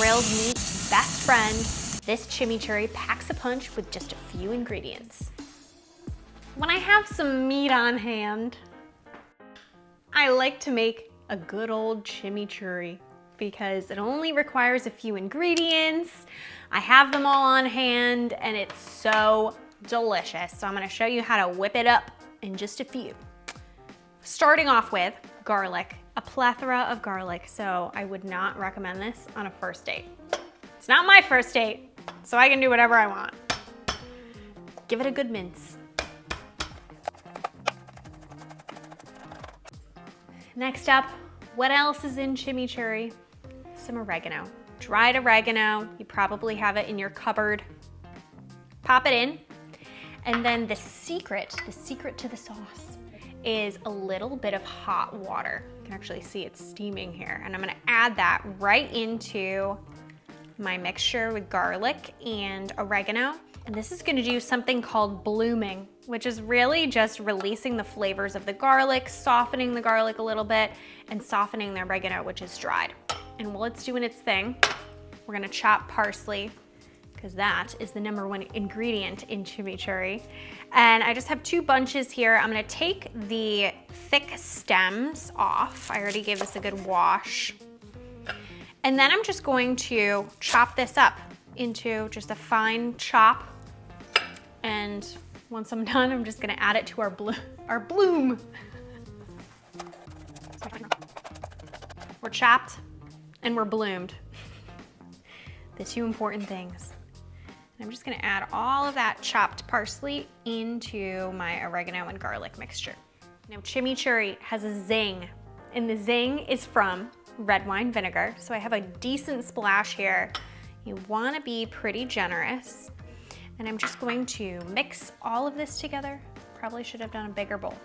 grilled meat's best friend, this chimichurri packs a punch with just a few ingredients. When I have some meat on hand, I like to make a good old chimichurri because it only requires a few ingredients. I have them all on hand and it's so delicious. So I'm gonna show you how to whip it up in just a few. Starting off with garlic, a plethora of garlic. So I would not recommend this on a first date. It's not my first date, so I can do whatever I want. Give it a good mince. Next up, what else is in chimichurri? Some oregano. Dried oregano, you probably have it in your cupboard. Pop it in, and then the secret to the sauce is a little bit of hot water. You can actually see it's steaming here, and I'm gonna add that right into my mixture with garlic and oregano. And this is gonna do something called blooming, which is really just releasing the flavors of the garlic, softening the garlic a little bit, and softening the oregano, which is dried. And while it's doing its thing, we're gonna chop parsley, because that is the #1 ingredient in chimichurri. And I just have 2 bunches here. I'm gonna take the thick stems off. I already gave this a good wash. And then I'm just going to chop this up into just a fine chop. And once I'm done, I'm just gonna add it to our bloom. We're chopped and we're bloomed. The 2 important things. And I'm just gonna add all of that chopped parsley into my oregano and garlic mixture. Now chimichurri has a zing, and the zing is from red wine vinegar. So I have a decent splash here. You wanna be pretty generous. And I'm just going to mix all of this together. Probably should have done a bigger bowl.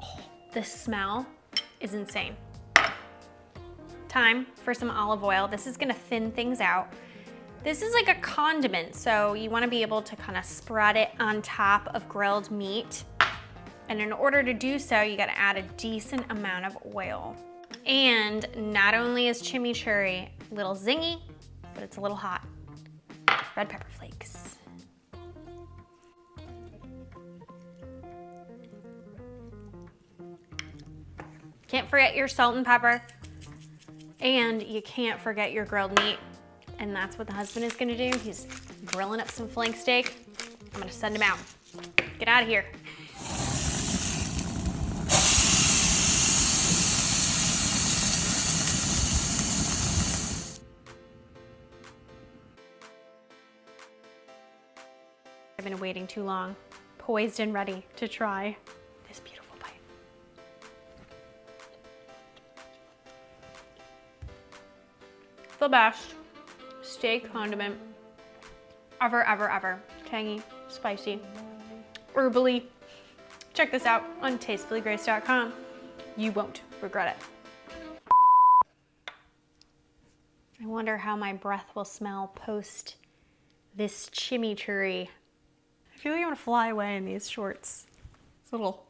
Oh, the smell is insane. Time for some olive oil. This is gonna thin things out. This is like a condiment, so you wanna be able to kind of spread it on top of grilled meat. And in order to do so, you gotta add a decent amount of oil. And not only is chimichurri a little zingy, but it's a little hot. Red pepper flakes. Can't forget your salt and pepper. And you can't forget your grilled meat. And that's what the husband is gonna do. He's grilling up some flank steak. I'm gonna send him out. Get out of here. I've been waiting too long, poised and ready to try this beautiful bite. The best steak condiment ever, ever, ever. Tangy, spicy, herbally. Check this out on tastefullygrace.com. You won't regret it. I wonder how my breath will smell post this chimichurri. I feel like I'm gonna fly away in these shorts. It's a little